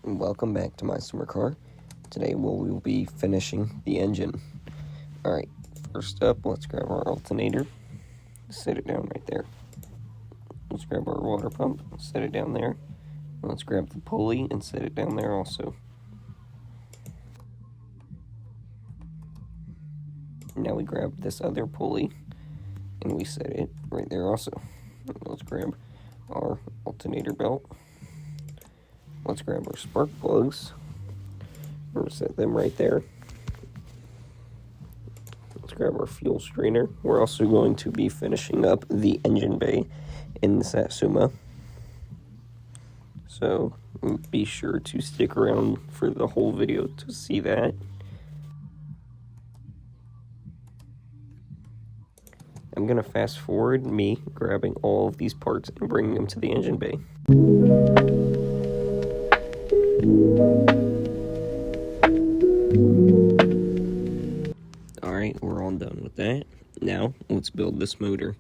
and welcome back to my summer car. Today we will be finishing the engine. Alright, first up, let's grab our alternator, set it down right there. Let's grab our water pump, set it down there. Let's grab the pulley and set it down there also. Now we grab this other pulley and we set it right there also. Let's grab our alternator belt. Let's grab our spark plugs. We'll set them right there. Let's grab our fuel strainer. We're also going to be finishing up the engine bay in the Satsuma. So be sure to stick around for the whole video to see that. I'm going to fast forward me grabbing all of these parts and bringing them to the engine bay. Alright, we're all done with that. Now, let's build this motor.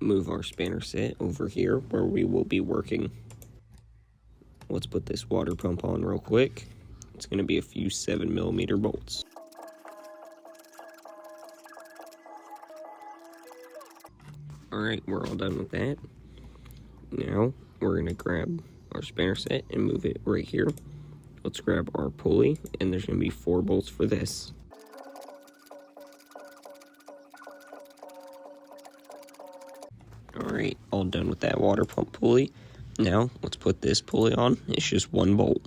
Move our spanner set over here where we will be working. Let's put this water pump on real quick. It's going to be a few 7mm bolts. Alright, we're all done with that. Now, we're going to grab our spanner set and move it right here. Let's grab our pulley, and there's going to be 4 bolts for this. Alright, all done with that water pump pulley. Now, let's put this pulley on. It's just 1 bolt.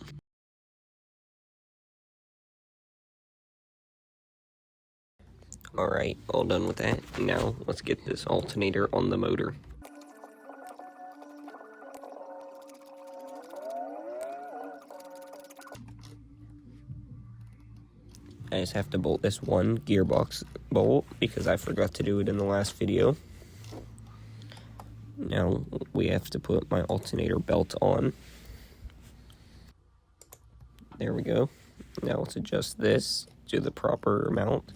Alright, all done with that. Now, let's get this alternator on the motor. I just have to bolt this one gearbox bolt because I forgot to do it in the last video. Now we have to put my alternator belt on. There we go. Now let's adjust this to the proper amount.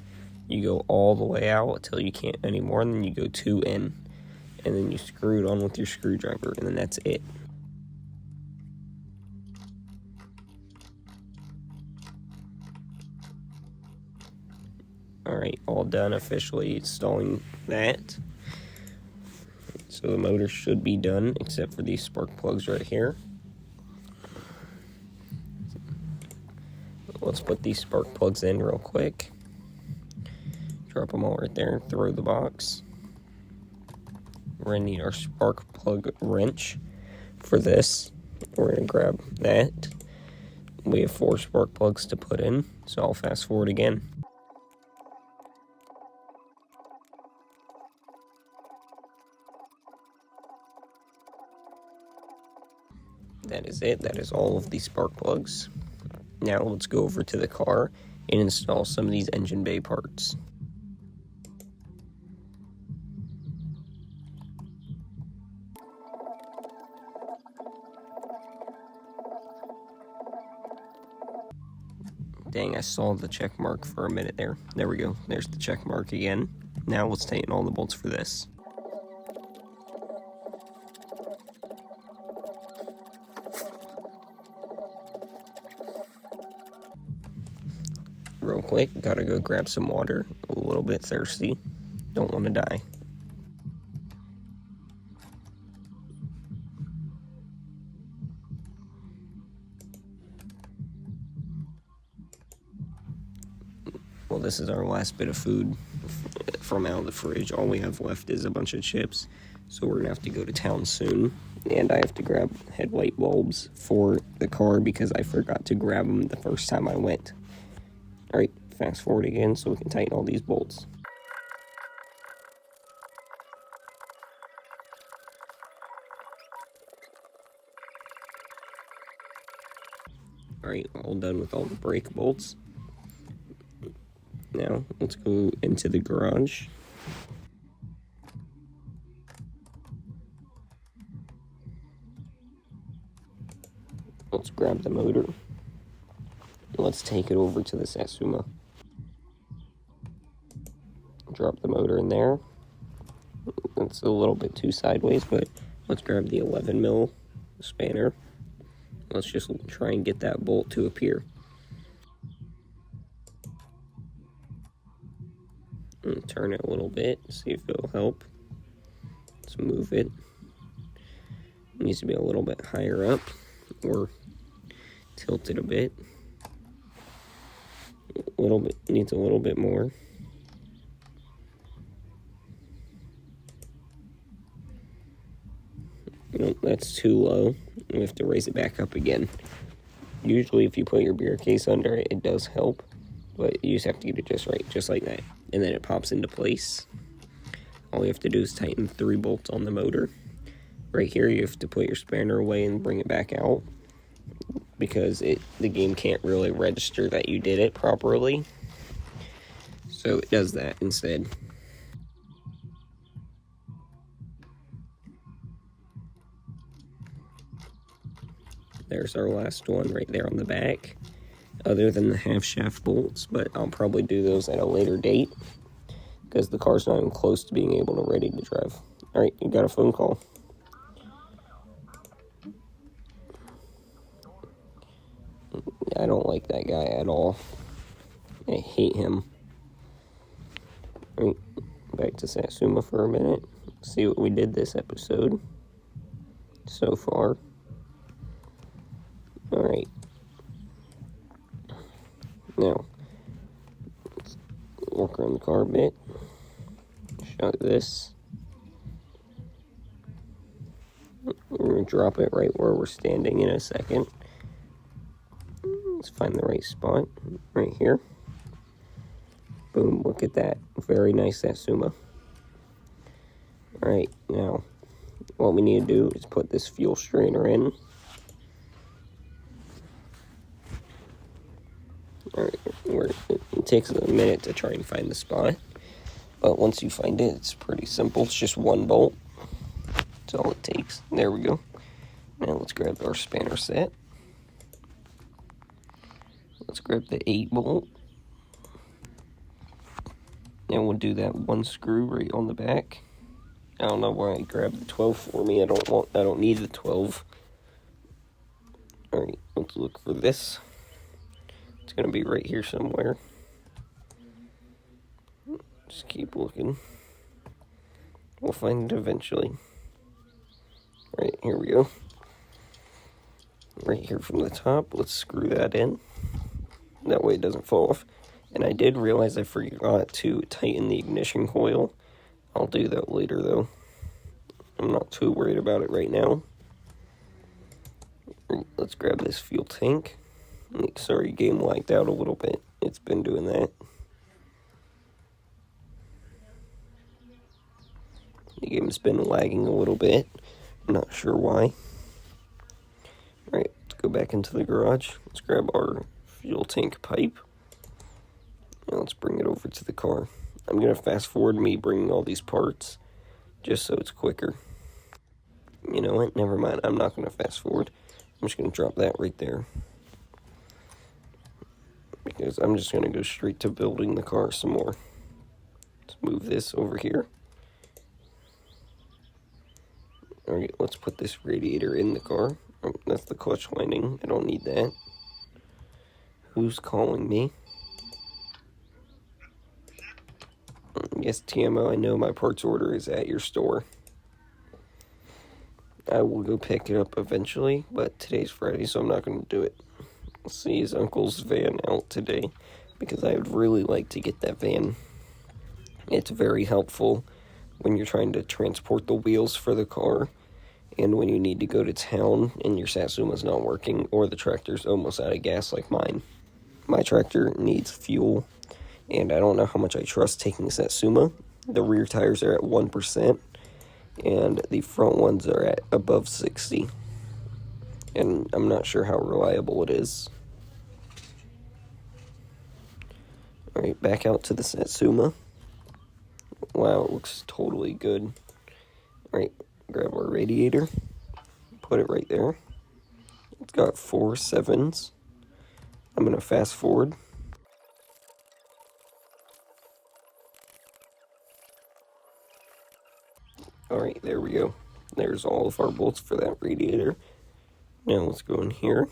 You go all the way out until you can't anymore, and then you go 2 in. And then you screw it on with your screwdriver, and then that's it. Alright, all done officially installing that. So the motor should be done, except for these spark plugs right here. Let's put these spark plugs in real quick. Drop them all right there, throw the box. We're gonna need our spark plug wrench for this. We're gonna grab that. We have 4 spark plugs to put in, so I'll fast forward again. That is it. That is all of the spark plugs. Now let's go over to the car and install some of these engine bay parts. Dang, I saw the check mark for a minute there. There we go. There's the check mark again. Now let's tighten all the bolts for this. Real quick, gotta go grab some water. A little bit thirsty. Don't want to die. Well, this is our last bit of food from out of the fridge. All we have left is a bunch of chips. So we're gonna have to go to town soon. And I have to grab headlight bulbs for the car because I forgot to grab them the first time I went. Alright, fast forward again so we can tighten all these bolts. Alright, all done with all the brake bolts. Now, let's go into the garage. Let's grab the motor. Let's take it over to the Satsuma. Drop the motor in there. It's a little bit too sideways, but let's grab the 11 mil spanner. Let's just try and get that bolt to appear. And turn it a little bit, see if it'll help. Let's move it. It needs to be a little bit higher up, or tilt it a bit. A little bit, needs a little bit more. Nope, that's too low. We have to raise it back up again. Usually if you put your beer case under it, it does help, but you just have to get it just right, just like that. And then it pops into place. All you have to do is tighten 3 bolts on the motor. Right here, you have to put your spanner away and bring it back out, because the game can't really register that you did it properly. So it does that instead. There's our last one right there on the back, other than the half shaft bolts, but I'll probably do those at a later date because the car's not even close to being able to ready to drive. All right, you got a phone call. I don't like that guy at all. I hate him. All right, back to Satsuma for a minute. See what we did this episode so far. All right. Now, let's work around the car a bit. Shut this. We're going to drop it right where we're standing in a second. Let's find the right spot. Right here. Boom, look at that. Very nice Satsuma. Alright, now, what we need to do is put this fuel strainer in. Alright, it takes a minute to try and find the spot. But once you find it, it's pretty simple. It's just 1 bolt. That's all it takes. There we go. Now let's grab our spanner set. Let's grab the 8 bolt. And we'll do that 1 screw right on the back. I don't know why I grabbed the 12 for me. I don't need the 12. Alright, let's look for this. It's gonna be right here somewhere. Just keep looking. We'll find it eventually. Right, here we go. Right here from the top, let's screw that in. That way it doesn't fall off. And I did realize I forgot to tighten the ignition coil. I'll do that later though. I'm not too worried about it right now. Let's grab this fuel tank. Sorry, game lagged out a little bit. It's been doing that. The game's been lagging a little bit. I'm not sure why. Alright, let's go back into the garage. Let's grab our fuel tank pipe. And let's bring it over to the car. I'm going to fast forward me bringing all these parts just so it's quicker. You know what? Never mind. I'm not going to fast forward. I'm just going to drop that right there. Because I'm just going to go straight to building the car some more. Let's move this over here. Alright, let's put this radiator in the car. Oh, that's the clutch winding. I don't need that. Who's calling me? Yes, TMO, I know my parts order is at your store. I will go pick it up eventually, but today's Friday, so I'm not going to do it. I'll see his uncle's van out today, because I would really like to get that van. It's very helpful when you're trying to transport the wheels for the car, and when you need to go to town and your Satsuma's not working, or the tractor's almost out of gas like mine. My tractor needs fuel, and I don't know how much I trust taking Satsuma. The rear tires are at 1%, and the front ones are at above 60. And I'm not sure how reliable it is. Alright, back out to the Satsuma. Wow, it looks totally good. Alright, grab our radiator. Put it right there. It's got 4 7s. I'm going to fast forward. Alright, there we go. There's all of our bolts for that radiator. Now let's go in here.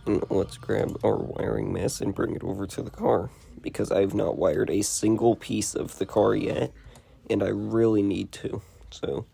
And let's grab our wiring mess and bring it over to the car. Because I've not wired a single piece of the car yet. And I really need to. So...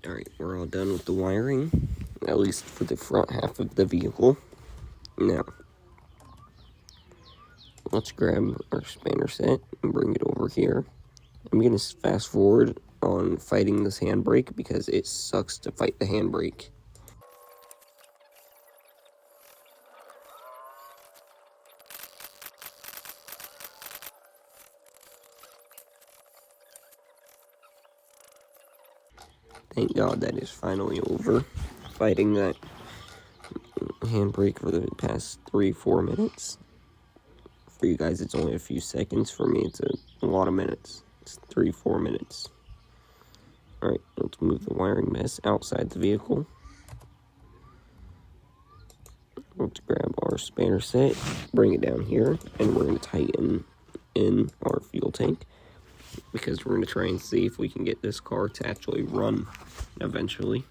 Alright, we're all done with the wiring, at least for the front half of the vehicle. Now, let's grab our spanner set and bring it over here. I'm going to fast forward on fighting this handbrake because it sucks to fight the handbrake. Thank God that is finally over. Fighting that handbrake for the past 3-4 minutes. For you guys, it's only a few seconds. For me, it's a lot of minutes. It's 3-4 minutes. Alright, let's move the wiring mess outside the vehicle. Let's grab our spanner set, bring it down here, and we're going to tighten in our fuel tank. Because we're going to try and see if we can get this car to actually run eventually.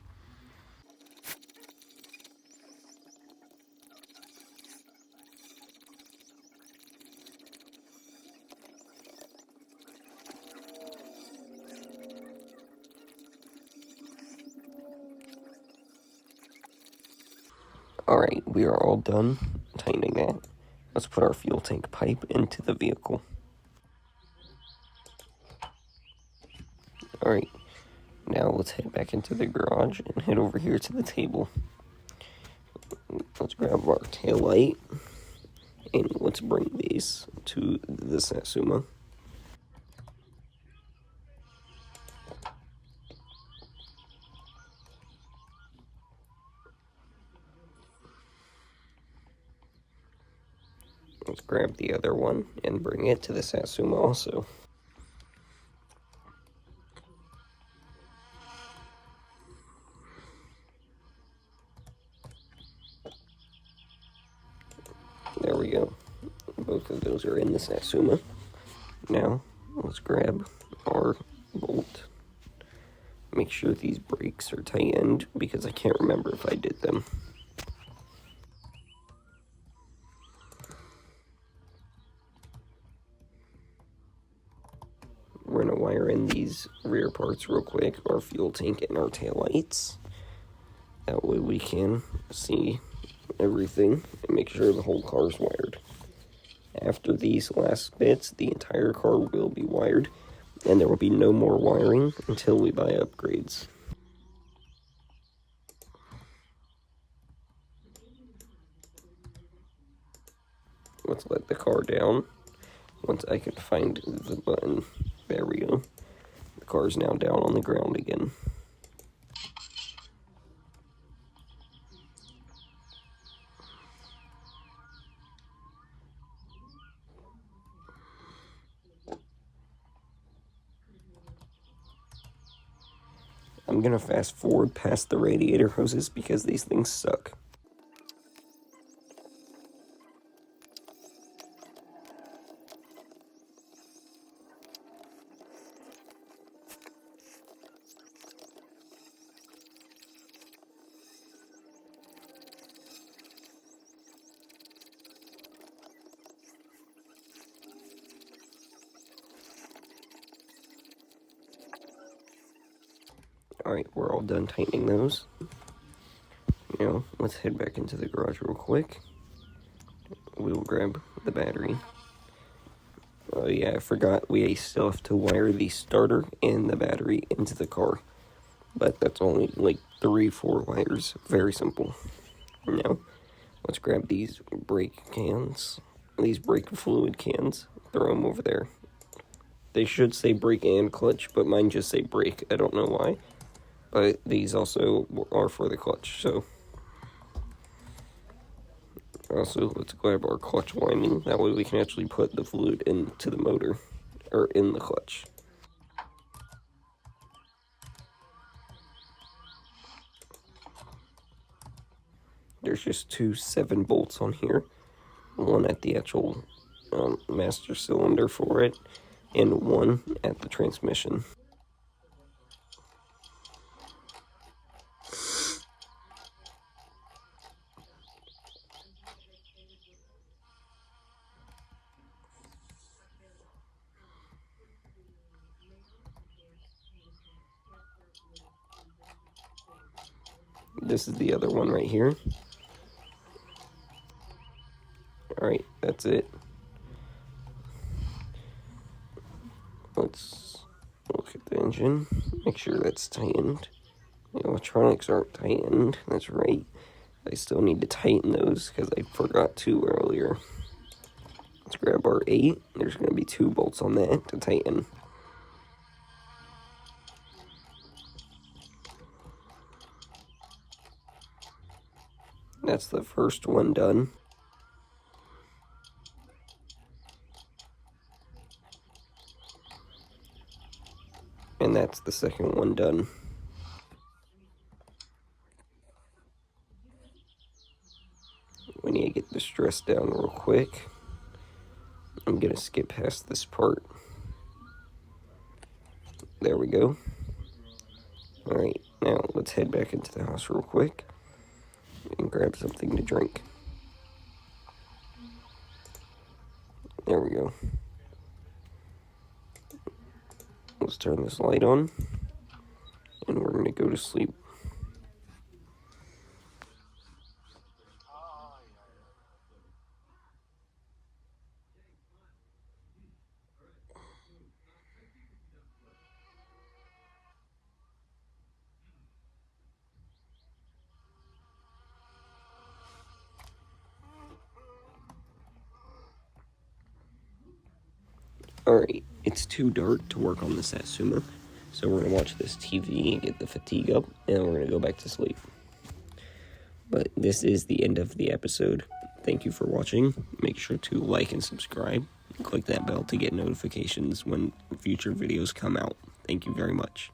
Alright, we are all done tightening that. Let's put our fuel tank pipe into the vehicle. Alright, now let's head back into the garage and head over here to the table. Let's grab our tail light and let's bring these to the Satsuma. Let's grab the other one and bring it to the Satsuma also. There we go. Both of those are in the Satsuma. Now, let's grab our bolt. Make sure these brakes are tightened because I can't remember if I did them. We're going to wire in these rear parts real quick, our fuel tank and our taillights. That way we can see everything and make sure the whole car is wired. After these last bits, the entire car will be wired, and there will be no more wiring until we buy upgrades. let's let the car down. Once I can find the button, there we go. The car is now down on the ground again. I'm gonna fast forward past the radiator hoses because these things suck. Alright, we're all done tightening those. Now, let's head back into the garage real quick. We'll grab the battery. Oh yeah, I forgot we still have to wire the starter and the battery into the car. But that's only like 3-4 wires. Very simple. Now, let's grab these brake cans. These brake fluid cans. Throw them over there. They should say brake and clutch, but mine just say brake. I don't know why. But these also are for the clutch, so. Also, let's grab our clutch winding. That way we can actually put the fluid into the motor, or in the clutch. There's just 2 7 bolts on here. One at the actual master cylinder for it, and one at the transmission. This is the other one right here. Alright, that's it. Let's look at the engine, make sure that's tightened. The electronics aren't tightened, that's right. I still need to tighten those because I forgot to earlier. Let's grab our 8. There's going to be 2 bolts on that to tighten. That's the first one done. And that's the second one done. We need to get the stress down real quick. I'm going to skip past this part. There we go. Alright, now let's head back into the house real quick and grab something to drink. There we go. Let's turn this light on, and we're going to go to sleep. Alright, it's too dark to work on the Satsuma, so we're going to watch this TV and get the fatigue up, and we're going to go back to sleep. But this is the end of the episode. Thank you for watching. Make sure to like and subscribe. Click that bell to get notifications when future videos come out. Thank you very much.